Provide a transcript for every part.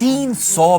$300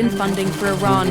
in funding for Iran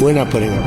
We're not putting up.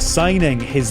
signing his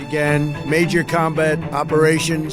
Began major combat operations.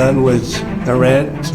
done with Iran.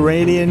Iranian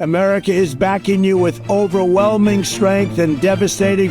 America is backing you with overwhelming strength and devastating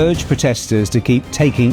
urged protesters to keep taking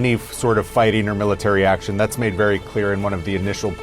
any sort of fighting or military action. That's made very clear in one of the initial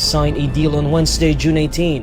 Sign a deal on Wednesday, June 18.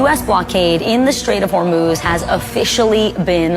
U.S. blockade in the Strait of Hormuz has officially been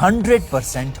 100%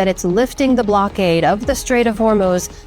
that it's lifting the blockade of the Strait of Hormuz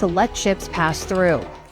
to let ships pass through.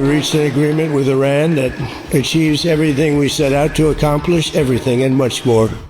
We reached an agreement with Iran that achieves everything we set out to accomplish, everything and much more.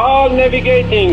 All navigating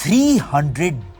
$300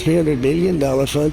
$300 billion fund.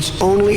It's only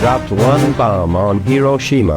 Dropped one bomb on Hiroshima.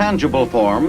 tangible form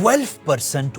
12%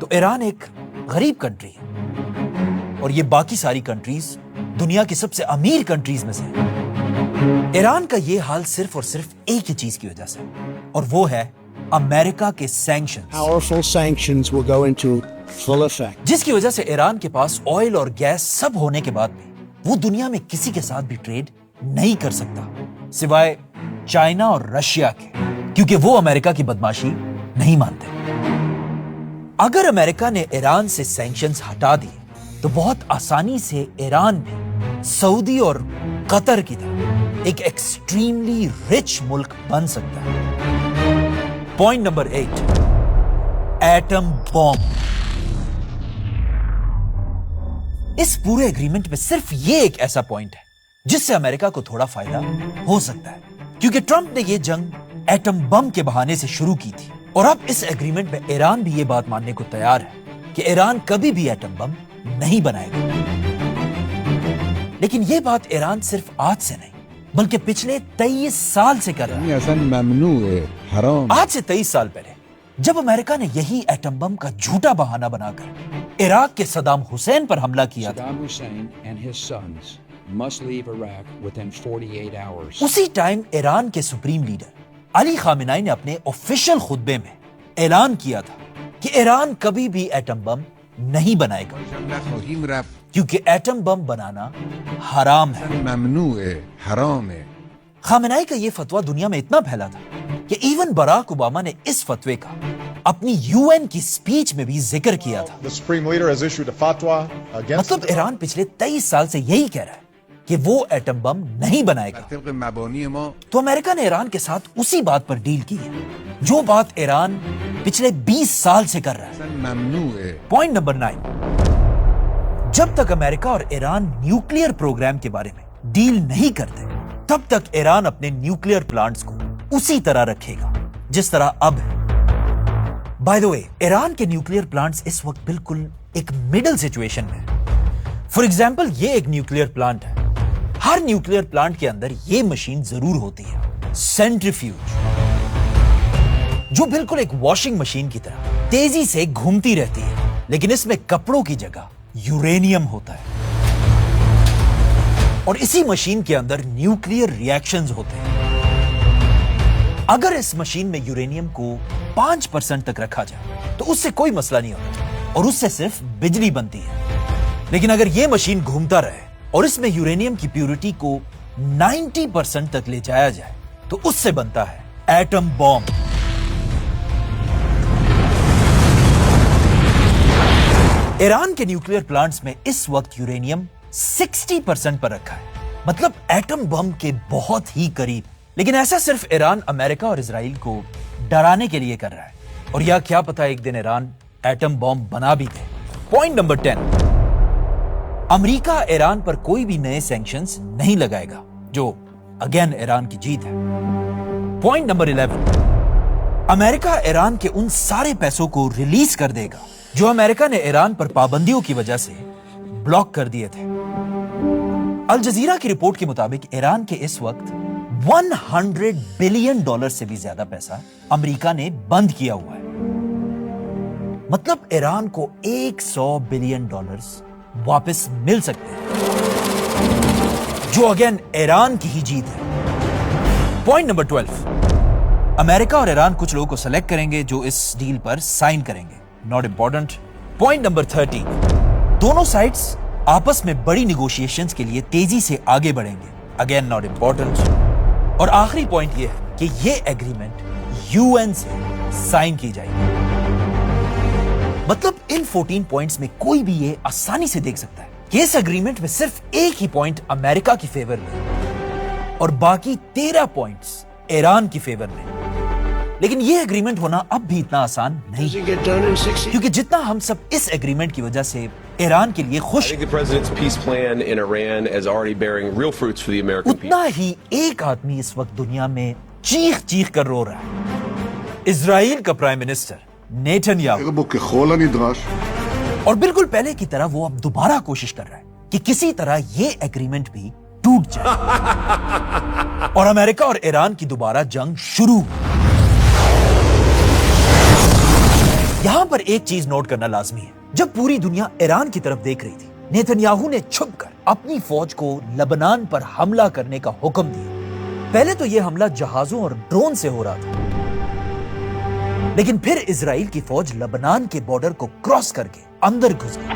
تو ایران ایک غریب country ہے اور یہ باقی ساری countries دنیا کی سب سے امیر کنٹریز میں سے ہے۔ ایران کا یہ حال صرف اور صرف ایک ہی چیز کی وجہ سے اور وہ ہے امریکہ کے sanctions, Powerful sanctions will go into full effect. جس کی وجہ سے ایران کے پاس آئل اور گیس سب ہونے کے بعد بھی وہ دنیا میں کسی کے ساتھ بھی ٹریڈ نہیں کر سکتا سوائے چائنا اور رشیا کے، کیونکہ وہ امریکہ کی بدماشی نہیں مانتے۔ اگر امریکہ نے ایران سے سینکشنز ہٹا دیے تو بہت آسانی سے ایران بھی سعودی اور قطر کی طرح ایک ایکسٹریملی رچ ملک بن سکتا ہے۔ Point number 8، atom bomb. اس پورے ایگریمنٹ میں صرف یہ ایک ایسا پوائنٹ ہے جس سے امریکہ کو تھوڑا فائدہ ہو سکتا ہے، کیونکہ ٹرمپ نے یہ جنگ ایٹم بم کے بہانے سے شروع کی تھی اور اب اس ایگریمنٹ میں ایران بھی یہ بات ماننے کو تیار ہے کہ ایران کبھی بھی ایٹم بم نہیں بنائے گا۔ لیکن یہ بات ایران صرف آج سے نہیں بلکہ پچھلے 23 سال سے کر رہا ہے۔ آج سے 23 سال پہلے جب امریکہ نے یہی ایٹم بم کا جھوٹا بہانہ بنا کر عراق کے صدام حسین پر حملہ کیا تھا، اسی ٹائم ایران کے سپریم لیڈر علی خامنائی نے اپنے آفیشل خطبے میں اعلان کیا تھا کہ ایران کبھی بھی ایٹم بم نہیں بنائے گا کیونکہ ایٹم بم بنانا حرام ہے۔ خامنائی کا یہ فتویٰ دنیا میں اتنا پھیلا تھا کہ ایون باراک اوباما نے اس فتوے کا اپنی UN کی سپیچ میں بھی ذکر کیا تھا۔ مطلب ایران پچھلے 23 سال سے یہی کہہ رہا ہے کہ وہ ایٹم بم نہیں بنائے گا، تو امریکہ نے ایران کے ساتھ اسی بات پر ڈیل کی ہے جو بات ایران پچھلے 20 سال سے کر رہا ہے۔ پوائنٹ نمبر 9، جب تک امریکہ اور ایران نیوکلیئر پروگرام کے بارے میں ڈیل نہیں کرتے تب تک ایران اپنے نیوکلیئر پلانٹس کو اسی طرح رکھے گا جس طرح اب ہے۔ بائی دا وے، ایران کے نیوکلیئر پلانٹس اس وقت بالکل ایک مڈل سچویشن میں ہے۔ فار ایگزامپل، یہ ایک نیوکلیئر پلانٹ ہے۔ ہر نیوکلیئر پلانٹ کے اندر یہ مشین ضرور ہوتی ہے، سینٹریفیوج، جو بالکل ایک واشنگ مشین کی طرح تیزی سے گھومتی رہتی ہے، لیکن اس میں کپڑوں کی جگہ یورینیم ہوتا ہے اور اسی مشین کے اندر نیوکلیئر ریاکشنز ہوتے ہیں۔ اگر اس مشین میں یورینیم کو 5% تک رکھا جائے تو اس سے کوئی مسئلہ نہیں ہوتا اور اس سے صرف بجلی بنتی ہے، لیکن اگر یہ مشین گھومتا رہے اور اس میں یورینیم کی پیورٹی کو 90% تک لے جایا جائے تو اس سے بنتا ہے ایٹم بوم۔ ایران کے نیوکلیئر پلانٹس میں اس وقت یورینیم 60% پر رکھا ہے، مطلب ایٹم بم کے بہت ہی قریب۔ لیکن ایسا صرف ایران امریکہ اور اسرائیل کو ڈرانے کے لیے کر رہا ہے، اور یا کیا پتا ایک دن ایران ایٹم بم بنا بھی دے۔ پوائنٹ نمبر 10، امریکہ ایران پر کوئی بھی نئے سینکشنز نہیں لگائے گا، جو اگین ایران کی جیت ہے۔ پوائنٹ نمبر 11، امریکہ ایران کے ان سارے پیسوں کو ریلیز کر دے گا جو امریکہ نے ایران پر پابندیوں کی وجہ سے بلاک کر دیے تھے۔ الجزیرہ کی رپورٹ کے مطابق ایران کے اس وقت $100 بلین سے بھی زیادہ پیسہ امریکہ نے بند کیا ہوا ہے، مطلب ایران کو $100 بلین واپس مل سکتے ہیں، جو اگین ایران کی ہی جیت ہے۔ پوائنٹ نمبر 12، امریکہ اور ایران کچھ لوگوں کو سلیکٹ کریں گے جو اس ڈیل پر سائن کریں گے، ناٹ امپورٹنٹ۔ پوائنٹ نمبر 13، دونوں سائڈز آپس میں بڑی نیگوشیشنز کے لیے تیزی سے آگے بڑھیں گے، اگین ناٹ امپورٹنٹ۔ اور آخری پوائنٹ یہ ہے کہ یہ ایگریمنٹ UN سے سائن کی جائے گی۔ مطلب ان 14 پوائنٹس میں کوئی بھی یہ آسانی سے دیکھ سکتا ہے کہ اس ایگریمنٹ میں صرف ایک ہی پوائنٹ امریکہ کی فیور میں اور باقی 13 پوائنٹس ایران کی فیور میں۔ لیکن یہ ایگریمنٹ ہونا اب بھی اتنا آسان نہیں، کیونکہ جتنا ہم سب اس ایگریمنٹ کی وجہ سے ایران کے لیے خوش، اتنا ہی ایک آدمی اس وقت دنیا میں چیخ چیخ کر رو رہا ہے، اسرائیل کا پرائم منسٹر نیتن یاہو، اور بالکل پہلے کی طرح وہ اب دوبارہ کوشش کر رہا ہے کہ کسی طرح یہ ایگریمنٹ بھی ٹوٹ جائے اور امریکہ اور ایران کی دوبارہ جنگ شروع ہو۔ یہاں پر ایک چیز نوٹ کرنا لازمی ہے. جب پوری دنیا ایران کی طرف دیکھ رہی تھی, نیتن نے چھپ کر اپنی فوج کو لبنان پر حملہ کرنے کا حکم دیا. پہلے تو یہ حملہ جہازوں اور ڈرون سے ہو رہا تھا, لیکن پھر اسرائیل کی فوج لبنان کے بارڈر کو کراس کر کے اندر گھس گئی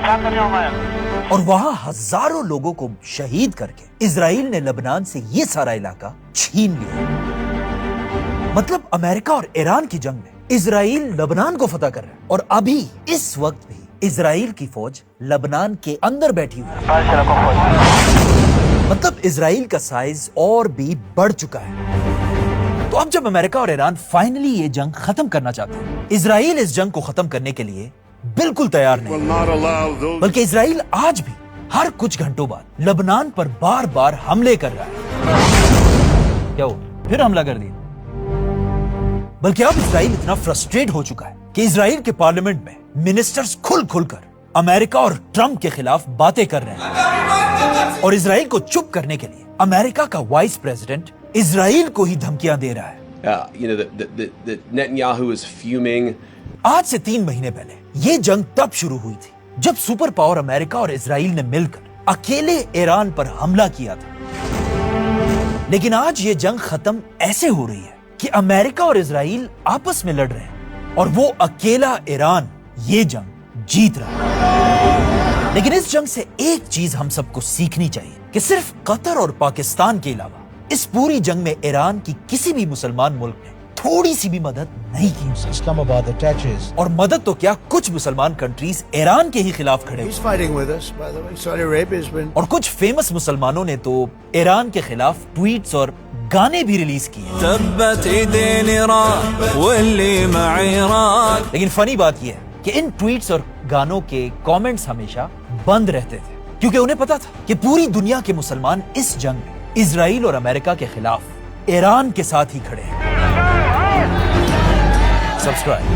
اور وہاں ہزاروں لوگوں کو شہید کر کے اسرائیل نے لبنان سے یہ سارا علاقہ چھین لیا. مطلب امریکہ اور ایران کی جنگ میں اسرائیل لبنان کو فتح کر رہا ہے, اور ابھی اس وقت بھی اسرائیل کی فوج لبنان کے اندر بیٹھی ہوئی ہے. مطلب اسرائیل کا سائز اور بھی بڑھ چکا ہے. تو اب جب امریکہ اور ایران فائنلی یہ جنگ ختم کرنا چاہتے ہیں, اسرائیل اس جنگ کو ختم کرنے کے لیے بالکل تیار نہیں, بلکہ اسرائیل آج بھی ہر کچھ گھنٹوں بعد لبنان پر بار بار حملے کر رہا ہے. کیا ہو پھر حملہ کر دیا؟ بلکہ اب اسرائیل اتنا فرسٹریٹ ہو چکا ہے کہ اسرائیل کے پارلیمنٹ میں منسٹرز کھل کھل کر امریکہ اور ٹرمپ کے خلاف باتیں کر رہے ہیں, اور اسرائیل کو چپ کرنے کے لیے امریکہ کا وائس پریزیڈنٹ اسرائیل کو ہی دھمکیاں دے رہا ہے. Netanyahu is fuming. آج سے 3 مہینے پہلے یہ جنگ تب شروع ہوئی تھی جب سپر پاور امریکہ اور اسرائیل نے مل کر اکیلے ایران پر حملہ کیا تھا. لیکن آج یہ جنگ ختم ایسے ہو رہی ہے کہ امریکہ اور اسرائیل آپس میں لڑ رہے ہیں اور وہ اکیلا ایران یہ جنگ جیت رہا ہے. لیکن اس جنگ سے ایک چیز ہم سب کو سیکھنی چاہیے کہ صرف قطر اور پاکستان کے علاوہ اس پوری جنگ میں ایران کی کسی بھی مسلمان ملک نے تھوڑی سی بھی مدد نہیں کی. اور مدد تو کیا, کچھ مسلمان کنٹریز ایران کے ہی خلاف کھڑے ہوئے, اور کچھ فیمس مسلمانوں نے تو ایران کے خلاف ٹویٹس اور گانے بھی ریلیز کیے. لیکن فنی بات یہ ہے کہ ان ٹویٹس اور گانوں کے کامنٹس ہمیشہ بند رہتے تھے, کیونکہ انہیں پتا تھا کہ پوری دنیا کے مسلمان اس جنگ میں اسرائیل اور امریکہ کے خلاف ایران کے ساتھ ہی کھڑے ہیں. سبسکرائب